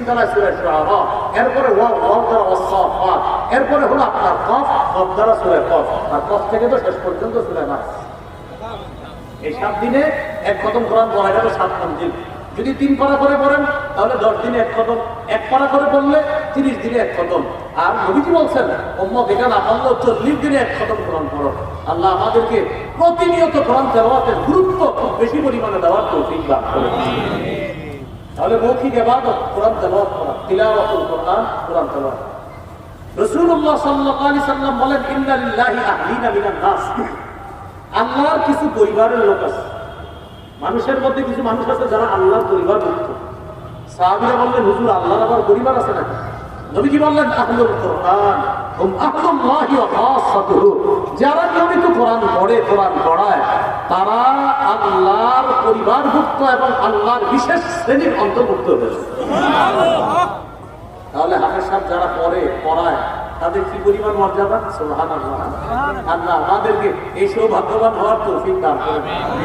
দ্বারা সূরা শুআরা, এরপরে wow, wow দ্বারা ওয়াসসাফাত, এরপরে হলো আপনার কফ, কফ দ্বারা সূরা কফ, আর কফ থেকে তো শেষ পর্যন্ত সূরা নাস। এই 7 দিনে এক খতম কোরআন পড়া যাবে 7 মঞ্জিল। যদি 3 পারা করে পড়েন তাহলে 10 দিনে এক খতম, 1 পারা করে পড়লে 30 দিনে এক খতম। আর নবীজি বলছেন উম্মত এটা না পারলেও 40 দিনে এক খতম কোরআন পড়ো। আল্লাহ আমাদেরকে প্রতিনিয়ত কোরআন তেলাওয়াতের গুরুত্ব খুব বেশি পরিমাণে দেওয়ার তৌফিক দান করুন। তাহলে মৌখিক ইবাদত কোরআন তেলাওয়াত করা, তিলাওয়াতুল কোরআন, কোরআন তেলাওয়াত। রাসূলুল্লাহ সাল্লাল্লাহু আলাইহি সাল্লাম বলেন ইন্না লিল্লাহি আহলিনা মিনান নাস, আল্লাহর কিছু পরিবারের লোক আছে, মানুষের মধ্যে কিছু মানুষ আছে যারা আল্লাহর পরিবার যুক্ত। সাহাবীরা বললেন হুজুর আল্লাহর আবার পরিবার আছে নাকি? নবীজি বললেন আহলুল কোরআন হুম আহলুল্লাহি ওয়া খাসাতুহু, যারা নিয়মিত কোরআন পড়ে, কোরআন পড়ায়, তারা আল্লাহর পরিবারভুক্ত এবং আল্লাহর বিশেষ শ্রেণীর অন্তর্ভুক্ত হয়েছে। তাহলে হাফেজ সাহেব যারা পড়ে, পড়ায়, তাদের কি পরিমাণ মর্যাদা! সুবহানাল্লাহ। আল্লাহ আমাদেরকে এই সৌভাগ্যবান হওয়ার তৌফিক দান করুন।